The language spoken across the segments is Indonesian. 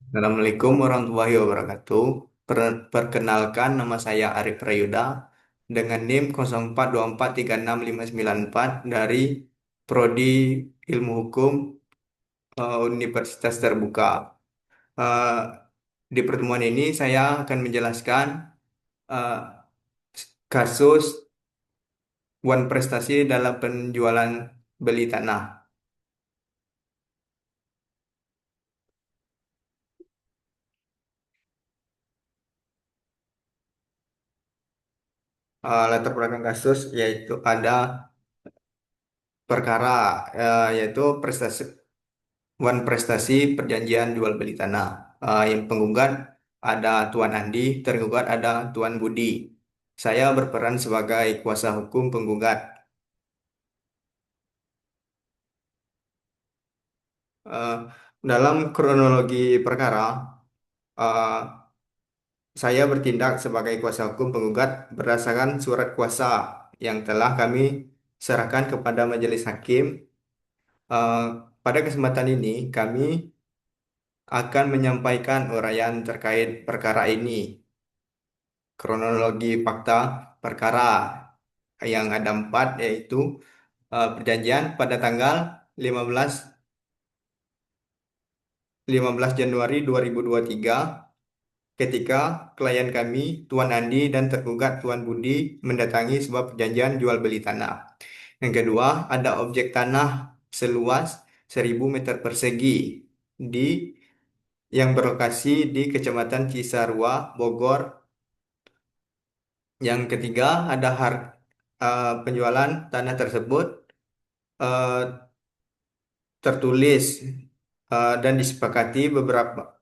Assalamualaikum warahmatullahi wabarakatuh. Perkenalkan, nama saya Arif Prayuda dengan NIM 04243659 dari Prodi Ilmu Hukum Universitas Terbuka. Eh, di pertemuan ini saya akan menjelaskan eh, kasus Wan Prestasi dalam penjualan beli tanah. Latar belakang kasus yaitu ada perkara yaitu Wan Prestasi perjanjian jual beli tanah. Yang penggugat ada Tuan Andi, tergugat ada Tuan Budi. Saya berperan sebagai kuasa hukum penggugat. Eh, dalam kronologi perkara, eh, saya bertindak sebagai kuasa hukum penggugat berdasarkan surat kuasa yang telah kami serahkan kepada majelis hakim. Eh, pada kesempatan ini, kami akan menyampaikan uraian terkait perkara ini. Kronologi fakta perkara yang ada empat, yaitu perjanjian pada tanggal 15 15 Januari 2023 ketika klien kami Tuan Andi dan tergugat Tuan Budi mendatangi sebuah perjanjian jual beli tanah. Yang kedua, ada objek tanah seluas 1.000 meter persegi di yang berlokasi di Kecamatan Cisarua, Bogor. Yang ketiga, ada penjualan tanah tersebut eh, tertulis dan disepakati beberapa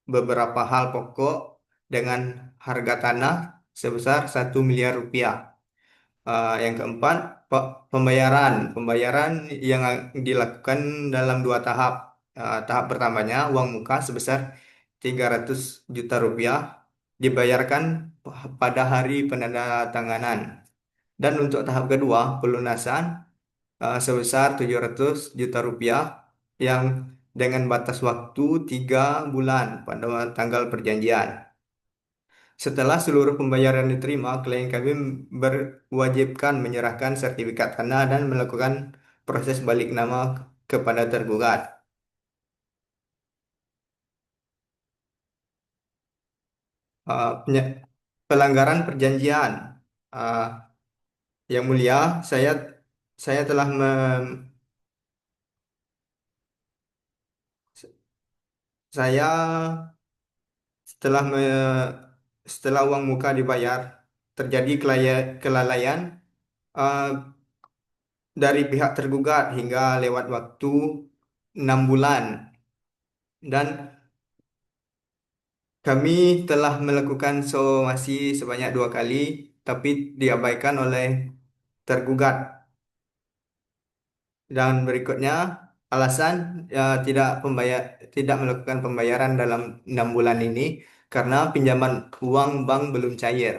beberapa hal pokok dengan harga tanah sebesar 1 miliar rupiah. Yang keempat, pembayaran yang dilakukan dalam dua tahap. Tahap pertamanya uang muka sebesar 300 juta rupiah dibayarkan pada hari penandatanganan. Dan untuk tahap kedua, pelunasan sebesar 700 juta rupiah yang dengan batas waktu 3 bulan pada tanggal perjanjian. Setelah seluruh pembayaran diterima, klien kami berwajibkan menyerahkan sertifikat tanah dan melakukan proses balik nama kepada tergugat. Pelanggaran perjanjian. Uh, yang mulia, saya telah saya setelah setelah uang muka dibayar, terjadi kelalaian eh, dari pihak tergugat hingga lewat waktu 6 bulan, dan kami telah melakukan somasi sebanyak 2 kali, tapi diabaikan oleh tergugat. Dan berikutnya, alasan tidak melakukan pembayaran dalam 6 bulan ini karena pinjaman uang bank belum cair.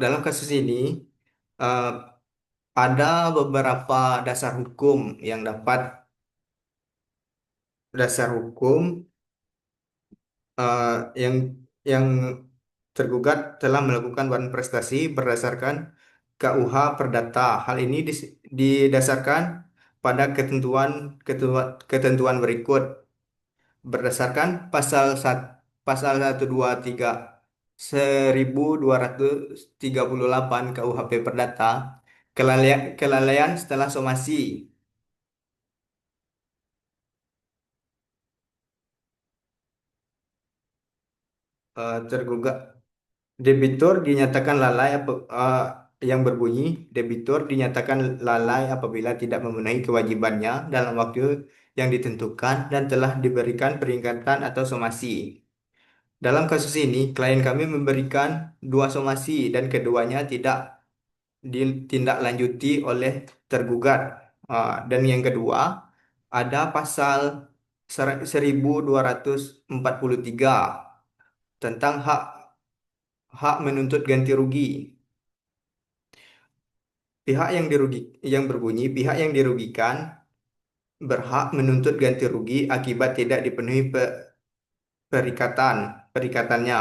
Dalam kasus ini, eh, ada beberapa yang dapat dasar hukum eh, yang yang tergugat telah melakukan prestasi berdasarkan KUH Perdata. Hal ini didasarkan pada ketentuan berikut. Berdasarkan pasal 123 1238 KUHP Perdata, kelalaian setelah somasi. Tergugat debitur dinyatakan lalai yang berbunyi, debitur dinyatakan lalai apabila tidak memenuhi kewajibannya dalam waktu yang ditentukan dan telah diberikan peringatan atau somasi. Dalam kasus ini, klien kami memberikan 2 somasi dan keduanya tidak ditindaklanjuti oleh tergugat. Dan yang kedua, ada pasal 1243 tentang hak hak menuntut ganti rugi. yang berbunyi pihak yang dirugikan berhak menuntut ganti rugi akibat tidak dipenuhi perikatan perikatannya.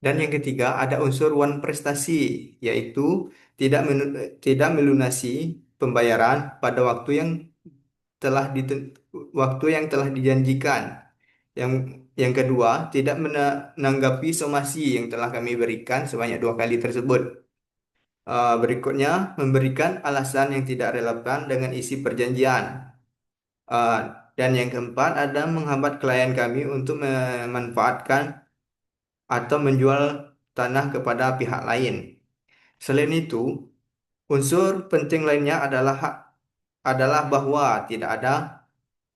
Dan yang ketiga ada unsur wan prestasi, yaitu tidak melunasi pembayaran pada waktu yang telah dijanjikan. Yang yang kedua, tidak menanggapi somasi yang telah kami berikan sebanyak 2 kali tersebut. Berikutnya, memberikan alasan yang tidak relevan dengan isi perjanjian. Uh, dan yang keempat, ada menghambat klien kami untuk memanfaatkan atau menjual tanah kepada pihak lain. Selain itu, unsur penting lainnya adalah bahwa tidak ada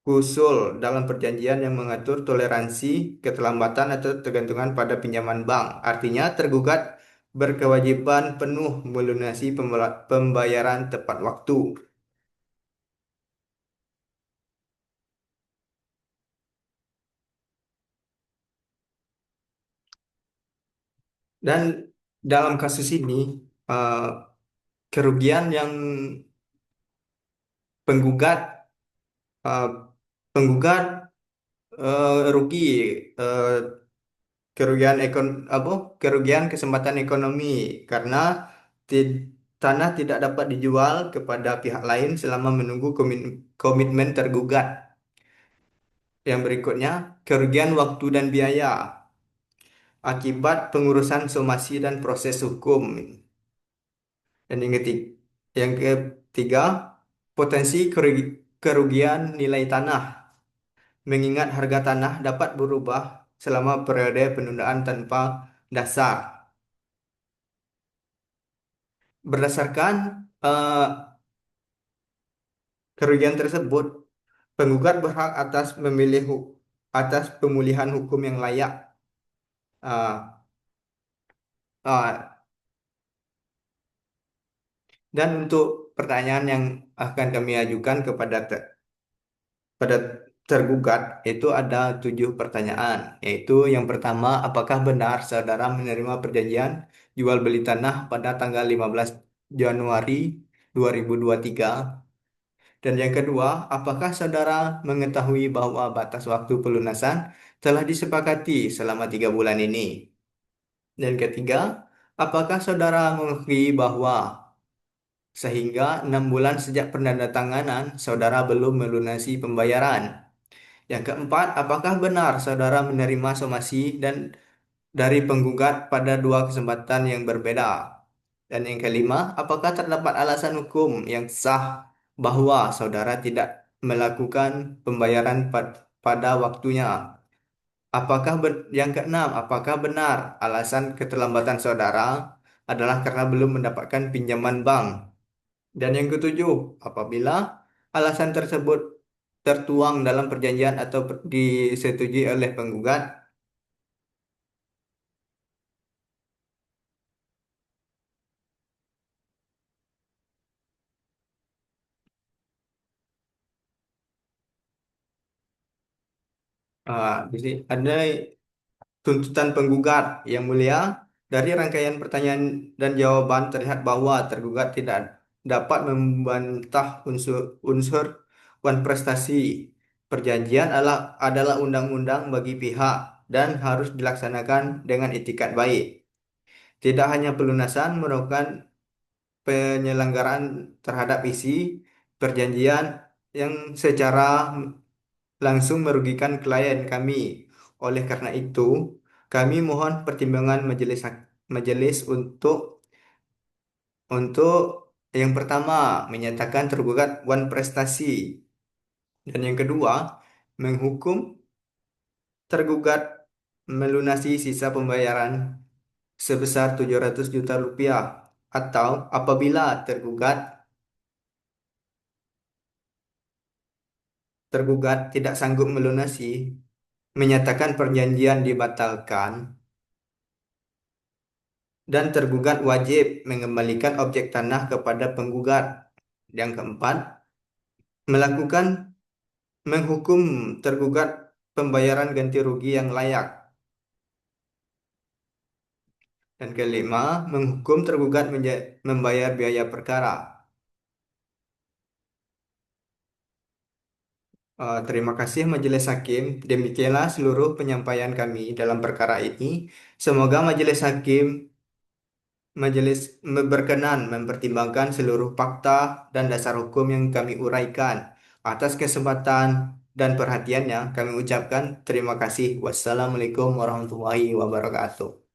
klausul dalam perjanjian yang mengatur toleransi keterlambatan atau tergantungan pada pinjaman bank. Artinya, tergugat berkewajiban penuh melunasi pembayaran tepat waktu. Dan dalam kasus ini, eh, kerugian yang penggugat eh, penggugat rugi, eh, apa kerugian kesempatan ekonomi karena ti- tanah tidak dapat dijual kepada pihak lain selama menunggu komitmen tergugat. Yang berikutnya, kerugian waktu dan biaya akibat pengurusan somasi dan proses hukum. Dan yang ketiga, potensi kerugian nilai tanah, mengingat harga tanah dapat berubah selama periode penundaan tanpa dasar. Berdasarkan eh, kerugian tersebut, penggugat berhak atas pemulihan hukum yang layak. Ah, ah, dan untuk pertanyaan yang akan kami ajukan pada tergugat itu ada 7 pertanyaan, yaitu yang pertama, apakah benar saudara menerima perjanjian jual beli tanah pada tanggal 15 Januari 2023? Dan yang kedua, apakah saudara mengetahui bahwa batas waktu pelunasan telah disepakati selama 3 bulan ini? Dan ketiga, apakah saudara mengetahui bahwa sehingga 6 bulan sejak penandatanganan saudara belum melunasi pembayaran? Yang keempat, apakah benar saudara menerima somasi dan dari penggugat pada 2 kesempatan yang berbeda? Dan yang kelima, apakah terdapat alasan hukum yang sah bahwa saudara tidak melakukan pembayaran pada waktunya? Yang keenam, apakah benar alasan keterlambatan saudara adalah karena belum mendapatkan pinjaman bank? Dan yang ketujuh, apabila alasan tersebut tertuang dalam perjanjian atau disetujui oleh penggugat. Di sini ada tuntutan penggugat yang mulia. Dari rangkaian pertanyaan dan jawaban terlihat bahwa tergugat tidak dapat membantah unsur wan prestasi. Perjanjian adalah undang-undang bagi pihak dan harus dilaksanakan dengan itikat baik. Tidak hanya pelunasan merupakan penyelenggaraan terhadap isi perjanjian yang secara langsung merugikan klien kami. Oleh karena itu, kami mohon pertimbangan majelis untuk yang pertama menyatakan tergugat wan prestasi, dan yang kedua menghukum tergugat melunasi sisa pembayaran sebesar 700 juta rupiah, atau apabila tergugat tidak sanggup melunasi, menyatakan perjanjian dibatalkan dan tergugat wajib mengembalikan objek tanah kepada penggugat. Yang keempat, melakukan menghukum tergugat pembayaran ganti rugi yang layak. Dan kelima, menghukum tergugat membayar biaya perkara. Terima kasih Majelis Hakim. Demikianlah seluruh penyampaian kami dalam perkara ini. Semoga Majelis berkenan mempertimbangkan seluruh fakta dan dasar hukum yang kami uraikan. Atas kesempatan dan perhatiannya, kami ucapkan terima kasih. Wassalamualaikum warahmatullahi wabarakatuh.